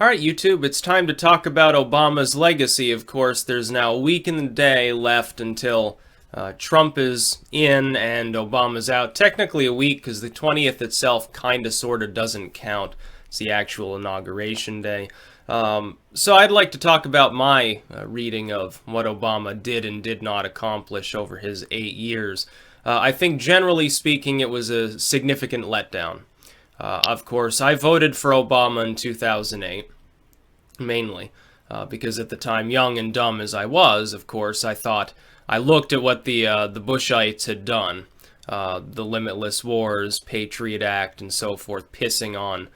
Alright, YouTube, it's time to talk about Obama's legacy. Of course, there's now a week in the day left until Trump is in and Obama's out. Technically a week, because the 20th itself kinda sorta doesn't count. It's the actual inauguration day. So I'd like to talk about my reading of what Obama did and did not accomplish over his 8 years. I think generally speaking it was a significant letdown. Of course, I voted for Obama in 2008, mainly, because at the time, young and dumb as I was, of course, I looked at what the Bushites had done, the Limitless Wars, Patriot Act, and so forth, pissing on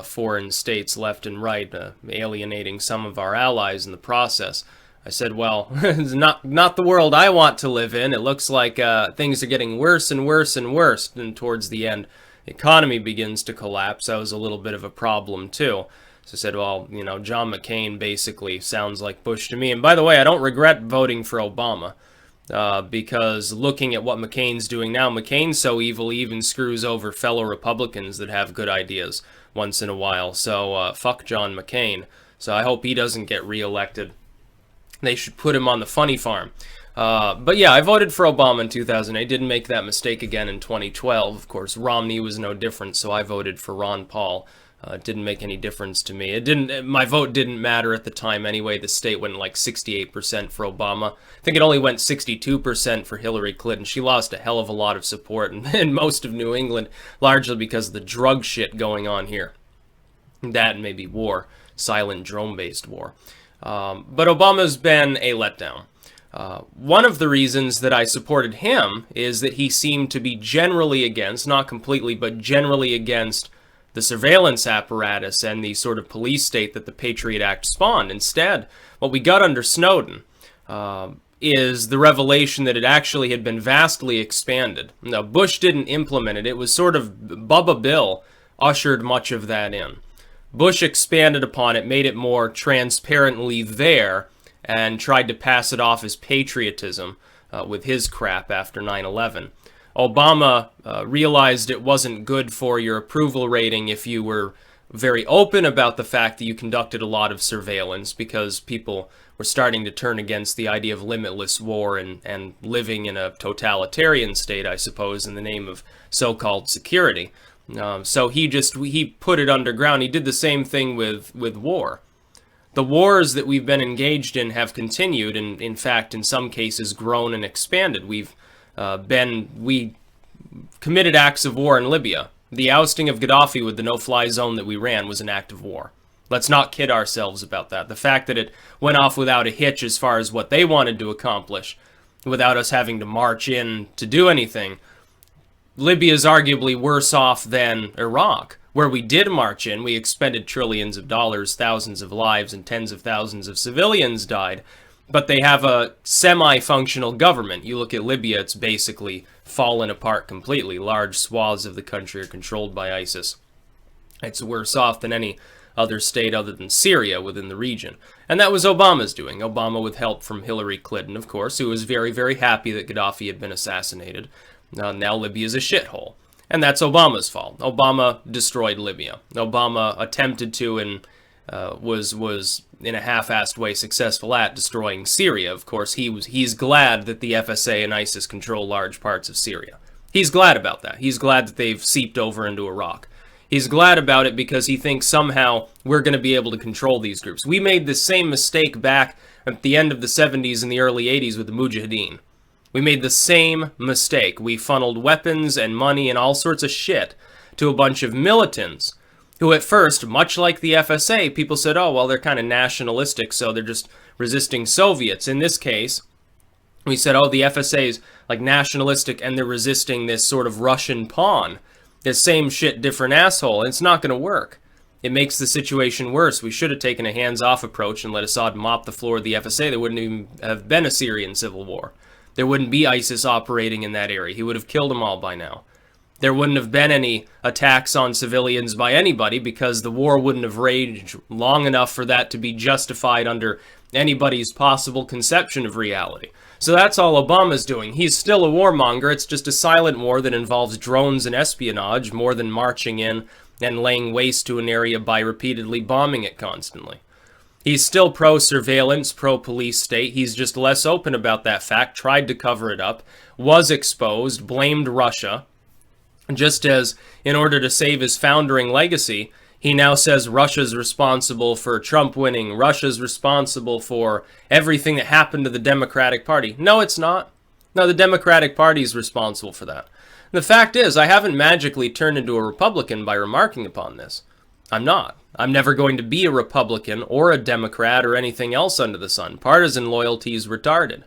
foreign states left and right, alienating some of our allies in the process. I said, well, it's not the world I want to live in. It looks like things are getting worse and worse and worse, and towards the end, economy begins to collapse. That was a little bit of a problem too. So I said, well, you know, John McCain basically sounds like Bush to me. And by the way, I don't regret voting for Obama, because looking at what McCain's doing now, McCain's so evil he even screws over fellow Republicans that have good ideas once in a while. So fuck John McCain. So I hope he doesn't get reelected. They should put him on the funny farm. But yeah, I voted for Obama in 2008. Didn't make that mistake again in 2012. Of course, Romney was no different, so I voted for Ron Paul. It didn't make any difference to me. My vote didn't matter at the time anyway. The state went like 68% for Obama. I think it only went 62% for Hillary Clinton. She lost a hell of a lot of support in most of New England, largely because of the drug shit going on here. That and maybe war, silent drone-based war. But Obama's been a letdown. One of the reasons that I supported him is that he seemed to be generally against, not completely, but generally against the surveillance apparatus and the sort of police state that the Patriot Act spawned. Instead, what we got under Snowden is the revelation that it actually had been vastly expanded. Now, Bush didn't implement it. It was sort of Bubba Bill ushered much of that in. Bush expanded upon it, made it more transparently there, and tried to pass it off as patriotism with his crap after 9/11. Obama realized it wasn't good for your approval rating if you were very open about the fact that you conducted a lot of surveillance, because people were starting to turn against the idea of limitless war and living in a totalitarian state, I suppose, in the name of so-called security. So he put it underground. He did the same thing with war. The wars that we've been engaged in have continued, and in fact, in some cases, grown and expanded. We committed acts of war in Libya. The ousting of Gaddafi with the no-fly zone that we ran was an act of war. Let's not kid ourselves about that. The fact that it went off without a hitch as far as what they wanted to accomplish, without us having to march in to do anything, Libya is arguably worse off than Iraq, where we did march in. We expended trillions of dollars, thousands of lives, and tens of thousands of civilians died. But they have a semi-functional government. You look at Libya, it's basically fallen apart completely. Large swaths of the country are controlled by ISIS. It's worse off than any other state other than Syria within the region. And that was Obama's doing. Obama with help from Hillary Clinton, of course, who was very, very happy that Gaddafi had been assassinated. Now Libya's a shithole. And that's Obama's fault. Obama destroyed Libya. Obama attempted to and was in a half-assed way successful at destroying Syria. Of course, he's glad that the FSA and ISIS control large parts of Syria. He's glad about that. He's glad that they've seeped over into Iraq. He's glad about it because he thinks somehow we're going to be able to control these groups. We made the same mistake back at the end of the 70s and the early 80s with the Mujahideen. We made the same mistake. We funneled weapons and money and all sorts of shit to a bunch of militants who at first, much like the FSA, people said, oh, well, they're kind of nationalistic, so they're just resisting Soviets. In this case, we said, oh, the FSA is like nationalistic and they're resisting this sort of Russian pawn. This same shit, different asshole. And it's not going to work. It makes the situation worse. We should have taken a hands-off approach and let Assad mop the floor of the FSA. There wouldn't even have been a Syrian civil war. There wouldn't be ISIS operating in that area. He would have killed them all by now. There wouldn't have been any attacks on civilians by anybody because the war wouldn't have raged long enough for that to be justified under anybody's possible conception of reality. So that's all Obama's doing. He's still a warmonger. It's just a silent war that involves drones and espionage more than marching in and laying waste to an area by repeatedly bombing it constantly. He's still pro-surveillance, pro-police state. He's just less open about that fact, tried to cover it up, was exposed, blamed Russia, just as, in order to save his foundering legacy, he now says Russia's responsible for Trump winning, Russia's responsible for everything that happened to the Democratic Party. No, it's not. No, the Democratic Party is responsible for that. The fact is, I haven't magically turned into a Republican by remarking upon this. I'm not. I'm never going to be a Republican or a Democrat or anything else under the sun. Partisan loyalty is retarded.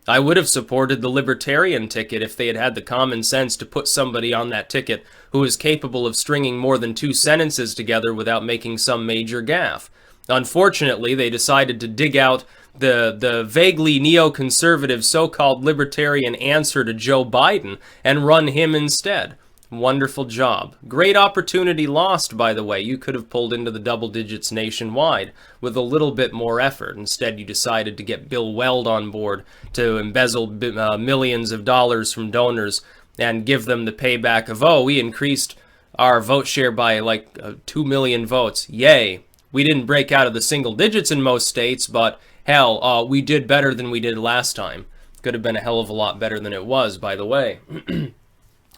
I would have supported the Libertarian ticket if they had had the common sense to put somebody on that ticket who is capable of stringing more than 2 sentences together without making some major gaffe. Unfortunately, they decided to dig out the vaguely neoconservative so-called libertarian answer to Joe Biden and run him instead. Wonderful job. Great opportunity lost, by the way. You could have pulled into the double digits nationwide with a little bit more effort. Instead, you decided to get Bill Weld on board to embezzle millions of dollars from donors and give them the payback of, oh, we increased our vote share by like 2 million votes. Yay. We didn't break out of the single digits in most states, but hell, we did better than we did last time. Could have been a hell of a lot better than it was, by the way.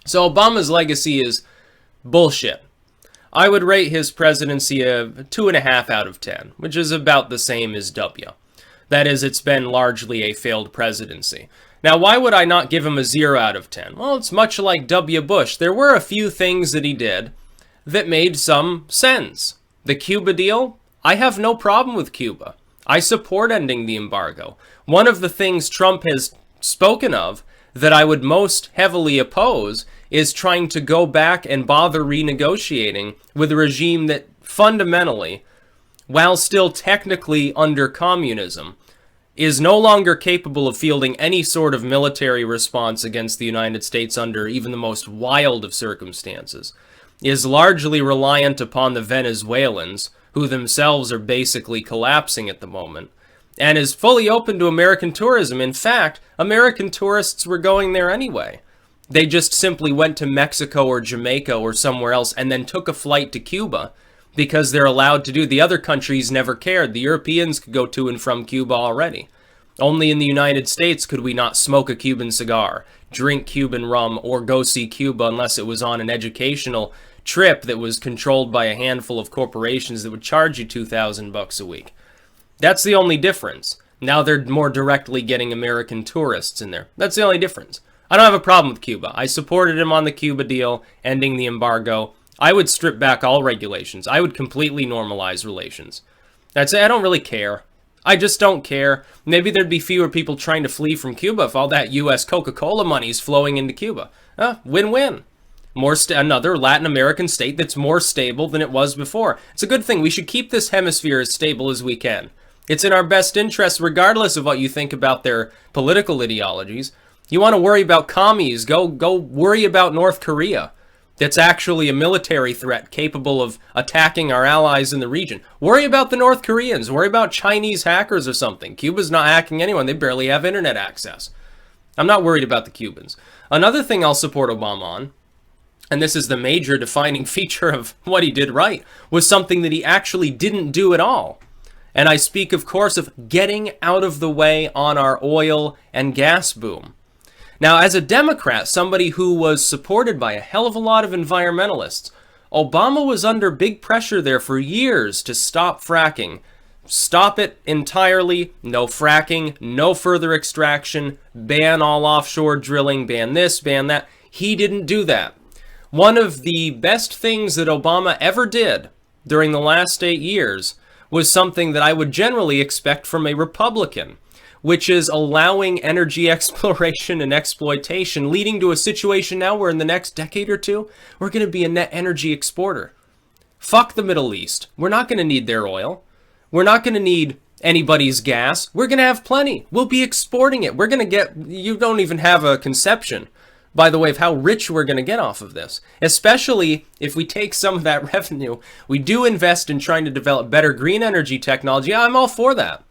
So Obama's legacy is bullshit. I would rate his presidency a 2.5 out of 10, which is about the same as W. That is, it's been largely a failed presidency. Now, why would I not give him a 0 out of 10? Well, it's much like W. Bush. There were a few things that he did that made some sense. The Cuba deal, I have no problem with Cuba. I support ending the embargo. One of the things Trump has spoken of that I would most heavily oppose is trying to go back and bother renegotiating with a regime that fundamentally, while still technically under communism, is no longer capable of fielding any sort of military response against the United States under even the most wild of circumstances, is largely reliant upon the Venezuelans, who themselves are basically collapsing at the moment, and is fully open to American tourism. In fact, American tourists were going there anyway. They just simply went to Mexico or Jamaica or somewhere else and then took a flight to Cuba because they're allowed to do. The other countries never cared. The Europeans could go to and from Cuba already. Only in the United States could we not smoke a Cuban cigar, drink Cuban rum, or go see Cuba unless it was on an educational trip that was controlled by a handful of corporations that would charge you $2,000 a week. That's the only difference. Now they're more directly getting American tourists in there. That's the only difference. I don't have a problem with Cuba. I supported him on the Cuba deal, ending the embargo. I would strip back all regulations. I would completely normalize relations. I'd say I don't really care. I just don't care. Maybe there'd be fewer people trying to flee from Cuba if all that U.S. Coca-Cola money is flowing into Cuba. Win-win. Another Latin American state that's more stable than it was before. It's a good thing. We should keep this hemisphere as stable as we can. It's in our best interest, regardless of what you think about their political ideologies. You want to worry about commies, go worry about North Korea. That's actually a military threat capable of attacking our allies in the region. Worry about the North Koreans. Worry about Chinese hackers or something. Cuba's not hacking anyone. They barely have internet access. I'm not worried about the Cubans. Another thing I'll support Obama on, and this is the major defining feature of what he did right, was something that he actually didn't do at all. And I speak, of course, of getting out of the way on our oil and gas boom. Now, as a Democrat, somebody who was supported by a hell of a lot of environmentalists, Obama was under big pressure there for years to stop fracking. Stop it entirely, no fracking, no further extraction, ban all offshore drilling, ban this, ban that. He didn't do that. One of the best things that Obama ever did during the last 8 years was something that I would generally expect from a Republican, which is allowing energy exploration and exploitation, leading to a situation now where in the next decade or two, we're going to be a net energy exporter. Fuck the Middle East. We're not going to need their oil. We're not going to need anybody's gas. We're going to have plenty. We'll be exporting it. We're going to get, you don't even have a conception, by the way, of how rich we're going to get off of this. Especially if we take some of that revenue, we do invest in trying to develop better green energy technology. I'm all for that.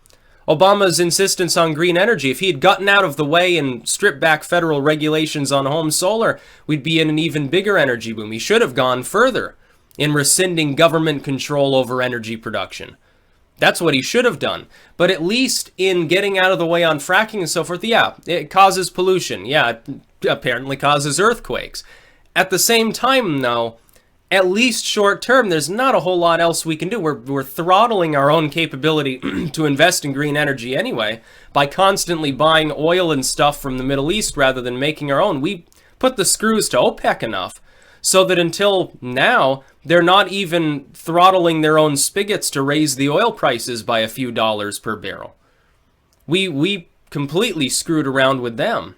Obama's insistence on green energy, if he had gotten out of the way and stripped back federal regulations on home solar, we'd be in an even bigger energy boom. He should have gone further. in rescinding government control over energy production. That's what he should have done. But at least in getting out of the way on fracking and so forth, yeah, it causes pollution. Yeah, it apparently causes earthquakes. At the same time, though, at least short term, there's not a whole lot else we can do. We're throttling our own capability to invest in green energy anyway by constantly buying oil and stuff from the Middle East rather than making our own. We put the screws to OPEC enough so that until now, they're not even throttling their own spigots to raise the oil prices by a few dollars per barrel. We completely screwed around with them.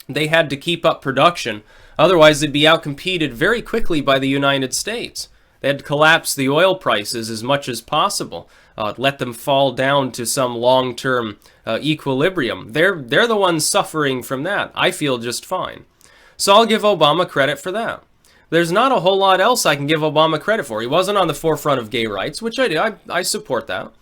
They had to keep up production. Otherwise, they'd be outcompeted very quickly by the United States. They had to collapse the oil prices as much as possible, let them fall down to some long-term equilibrium. They're the ones suffering from that. I feel just fine. So I'll give Obama credit for that. There's not a whole lot else I can give Obama credit for. He wasn't on the forefront of gay rights, which I do. I support that.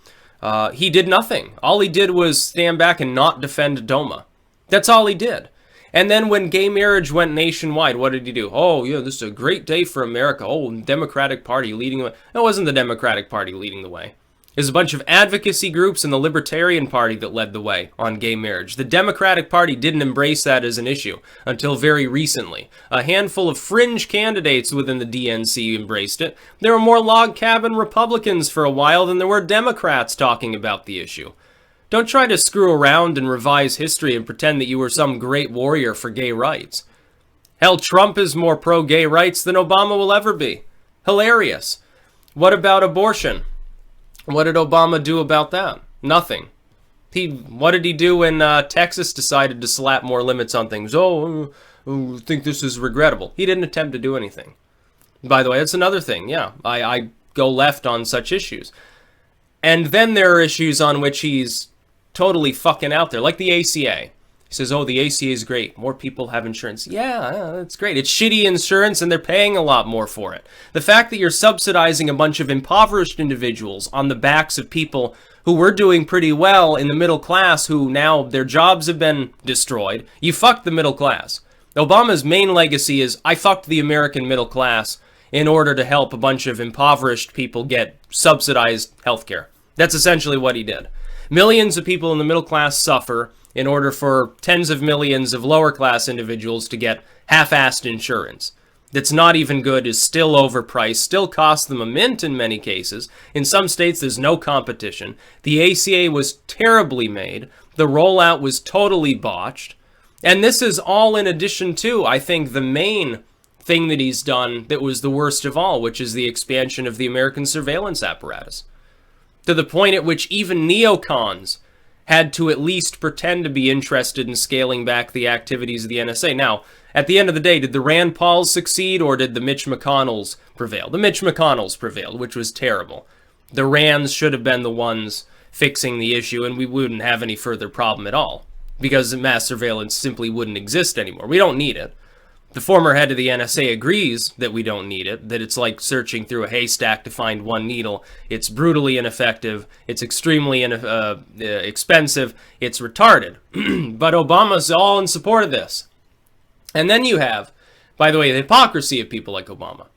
He did nothing. All he did was stand back and not defend DOMA. That's all he did. And then when gay marriage went nationwide, what did he do? Oh, yeah, this is a great day for America. Oh, Democratic Party leading the way. It wasn't the Democratic Party leading the way. It was a bunch of advocacy groups and the Libertarian Party that led the way on gay marriage. The Democratic Party didn't embrace that as an issue until very recently. A handful of fringe candidates within the DNC embraced it. There were more log cabin Republicans for a while than there were Democrats talking about the issue. Don't try to screw around and revise history and pretend that you were some great warrior for gay rights. Hell, Trump is more pro-gay rights than Obama will ever be. Hilarious. What about abortion? What did Obama do about that? Nothing. What did he do when Texas decided to slap more limits on things? I think this is regrettable. He didn't attempt to do anything. By the way, that's another thing. Yeah, I go left on such issues. And then there are issues on which he's totally fucking out there, like the ACA. He says, oh, the ACA is great. More people have insurance. Yeah, that's great. It's shitty insurance and they're paying a lot more for it. The fact that you're subsidizing a bunch of impoverished individuals on the backs of people who were doing pretty well in the middle class, who now their jobs have been destroyed. You fucked the middle class. Obama's main legacy is, I fucked the American middle class in order to help a bunch of impoverished people get subsidized healthcare. That's essentially what he did. Millions of people in the middle class suffer in order for tens of millions of lower class individuals to get half-assed insurance. That's not even good, is still overpriced, still costs them a mint in many cases. In some states, there's no competition. The ACA was terribly made. The rollout was totally botched. And this is all in addition to, I think, the main thing that he's done that was the worst of all, which is the expansion of the American surveillance apparatus. To the point at which even neocons had to at least pretend to be interested in scaling back the activities of the NSA. Now, at the end of the day, did the Rand Pauls succeed or did the Mitch McConnells prevail? The Mitch McConnells prevailed, which was terrible. The Rands should have been the ones fixing the issue and we wouldn't have any further problem at all because mass surveillance simply wouldn't exist anymore. We don't need it. The former head of the NSA agrees that we don't need it, that it's like searching through a haystack to find one needle. It's brutally ineffective. It's extremely expensive. It's retarded. But Obama's all in support of this. And then you have, by the way, the hypocrisy of people like Obama,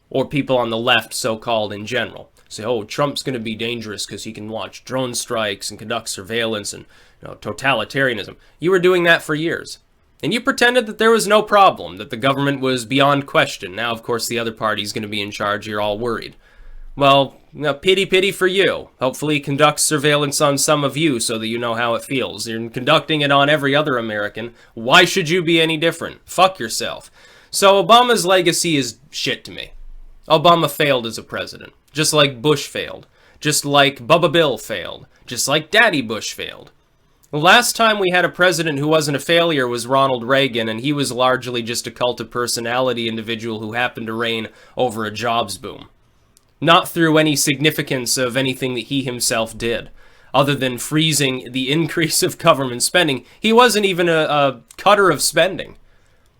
or people on the left, so-called in general. Say, oh, Trump's going to be dangerous because he can launch drone strikes and conduct surveillance and totalitarianism. You were doing that for years. And you pretended that there was no problem, that the government was beyond question. Now, of course, the other party's going to be in charge. You're all worried. Well, pity for you. Hopefully he conducts surveillance on some of you so that you know how it feels. You're conducting it on every other American. Why should you be any different? Fuck yourself. So Obama's legacy is shit to me. Obama failed as a president. Just like Bush failed. Just like Bubba Bill failed. Just like Daddy Bush failed. The last time we had a president who wasn't a failure was Ronald Reagan, and he was largely just a cult of personality individual who happened to reign over a jobs boom. Not through any significance of anything that he himself did, other than freezing the increase of government spending. He wasn't even a cutter of spending.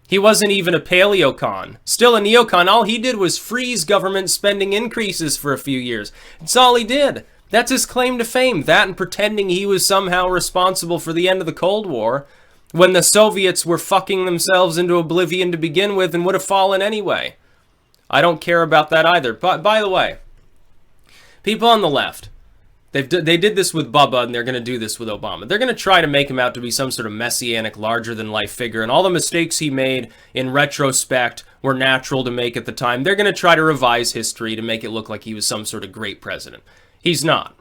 He wasn't even a paleocon. Still a neocon. All he did was freeze government spending increases for a few years. That's all he did. That's his claim to fame, that and pretending he was somehow responsible for the end of the Cold War, when the Soviets were fucking themselves into oblivion to begin with and would have fallen anyway. I don't care about that either. But by the way, people on the left, they did this with Bubba, and they're going to do this with Obama. They're going to try to make him out to be some sort of messianic, larger-than-life figure, and all the mistakes he made in retrospect were natural to make at the time. They're going to try to revise history to make it look like he was some sort of great president. He's not.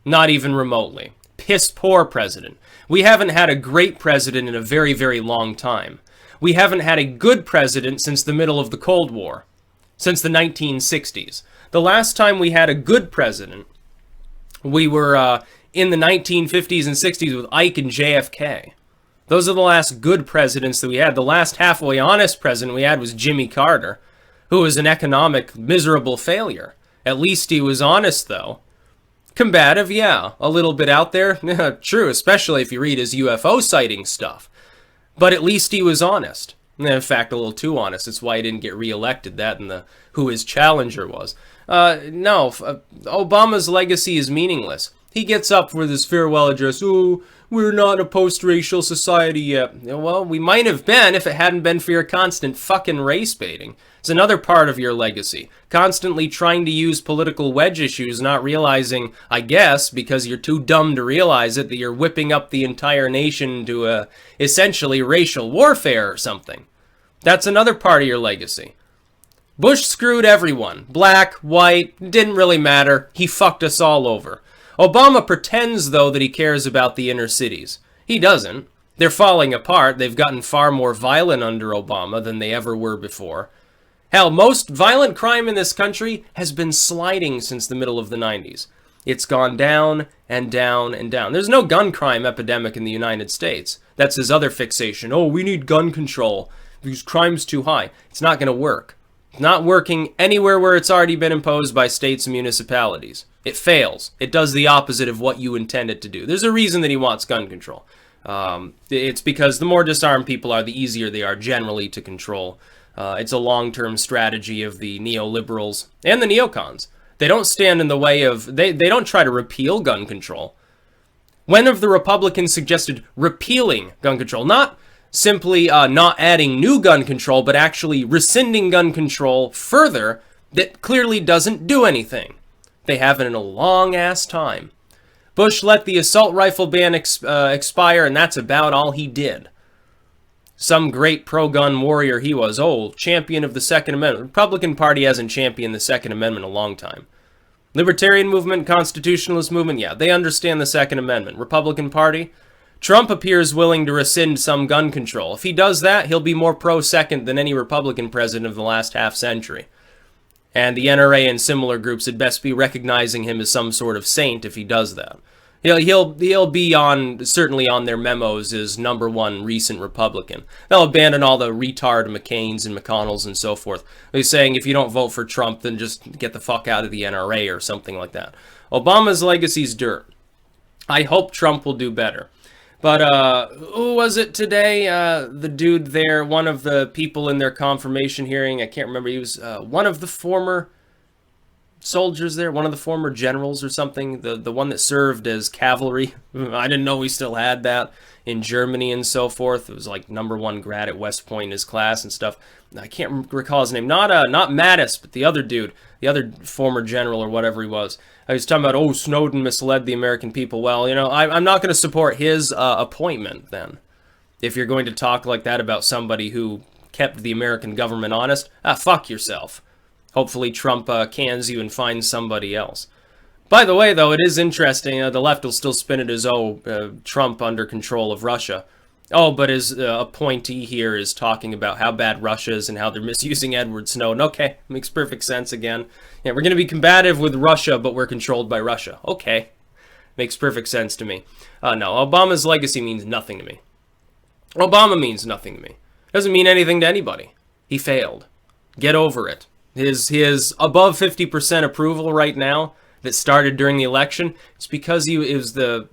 Not even remotely. Piss-poor president. We haven't had a great president in a very, very long time. We haven't had a good president since the middle of the Cold War. Since the 1960s. The last time we had a good president, we were in the 1950s and 60s with Ike and JFK. Those are the last good presidents that we had. The last halfway honest president we had was Jimmy Carter, who was an economic, miserable failure. At least he was honest, though. Combative, yeah. A little bit out there, yeah, true, especially if you read his UFO sighting stuff. But at least he was honest. In fact, a little too honest. That's why he didn't get reelected, that and who his challenger was. No, Obama's legacy is meaningless. He gets up with his farewell address, "Oh, we're not a post-racial society yet." Well, we might have been if it hadn't been for your constant fucking race baiting. It's another part of your legacy. Constantly trying to use political wedge issues, not realizing, I guess, because you're too dumb to realize it, that you're whipping up the entire nation to essentially racial warfare or something. That's another part of your legacy. Bush screwed everyone. Black, white, didn't really matter. He fucked us all over. Obama pretends, though, that he cares about the inner cities. He doesn't. They're falling apart. They've gotten far more violent under Obama than they ever were before. Hell, most violent crime in this country has been sliding since the middle of the 90s. It's gone down and down and down. There's no gun crime epidemic in the United States. That's his other fixation. Oh, we need gun control. Because crime's too high. It's not going to work. It's not working anywhere where it's already been imposed by states and municipalities. It fails. It does the opposite of what you intend it to do. There's a reason that he wants gun control. It's because the more disarmed people are, the easier they are generally to control. It's a long-term strategy of the neoliberals and the neocons. They don't stand in the way of... They don't try to repeal gun control. When have the Republicans suggested repealing gun control? Not simply not adding new gun control, but actually rescinding gun control further that clearly doesn't do anything. They haven't in a long-ass time. Bush let the assault rifle ban expire, and that's about all he did. Some great pro-gun warrior he was. Oh, champion of the Second Amendment. The Republican Party hasn't championed the Second Amendment in a long time. Libertarian movement, constitutionalist movement, yeah, they understand the Second Amendment. Republican Party, Trump appears willing to rescind some gun control. If he does that, he'll be more pro-second than any Republican president of the last half-century. And the NRA and similar groups would best be recognizing him as some sort of saint if he does that. He'll be certainly on their memos as #1 recent Republican. They'll abandon all the retard McCains and McConnells and so forth. They're saying if you don't vote for Trump, then just get the fuck out of the NRA or something like that. Obama's legacy's dirt. I hope Trump will do better. But, who was it today? The dude there, one of the people in their confirmation hearing, I can't remember, he was one of the former soldiers there, one of the former generals or something, the one that served as cavalry. I didn't know we still had that in Germany and so forth. It was like #1 grad at West Point in his class and stuff. I can't recall his name. Not Mattis, but the other dude, the other former general or whatever he was. I was talking about, oh, Snowden misled the American people. Well, you know, I'm not going to support his appointment then. If you're going to talk like that about somebody who kept the American government honest, fuck yourself. Hopefully Trump cans you and finds somebody else. By the way, though, it is interesting. The left will still spin it as, Trump under control of Russia. Oh, but his appointee here is talking about how bad Russia is and how they're misusing Edward Snowden. Okay, makes perfect sense again. Yeah, we're going to be combative with Russia, but we're controlled by Russia. Okay, makes perfect sense to me. No, Obama's legacy means nothing to me. Obama means nothing to me. Doesn't mean anything to anybody. He failed. Get over it. His above 50% approval right now that started during the election, it's because it was the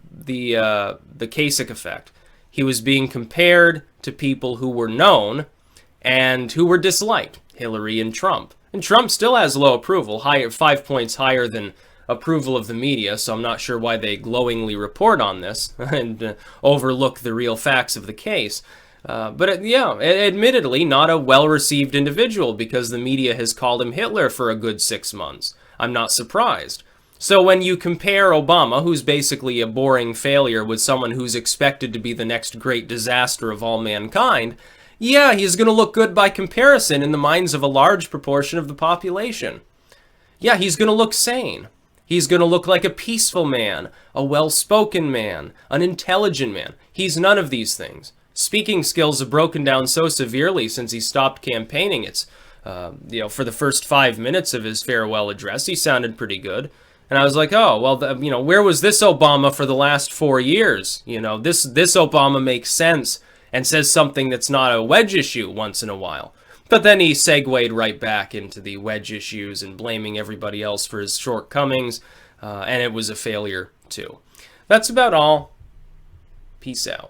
Kasich effect. He was being compared to people who were known and who were disliked, Hillary and Trump. And Trump still has low approval, 5 points higher than approval of the media, so I'm not sure why they glowingly report on this and overlook the real facts of the case. Yeah, admittedly, not a well-received individual because the media has called him Hitler for a good 6 months. I'm not surprised. So when you compare Obama, who's basically a boring failure, with someone who's expected to be the next great disaster of all mankind, yeah, he's going to look good by comparison in the minds of a large proportion of the population. Yeah, he's going to look sane. He's going to look like a peaceful man, a well-spoken man, an intelligent man. He's none of these things. Speaking skills have broken down so severely since he stopped campaigning. It's, for the first 5 minutes of his farewell address, he sounded pretty good. And I was like, oh, well, where was this Obama for the last 4 years? This Obama makes sense and says something that's not a wedge issue once in a while. But then he segued right back into the wedge issues and blaming everybody else for his shortcomings, and it was a failure too. That's about all. Peace out.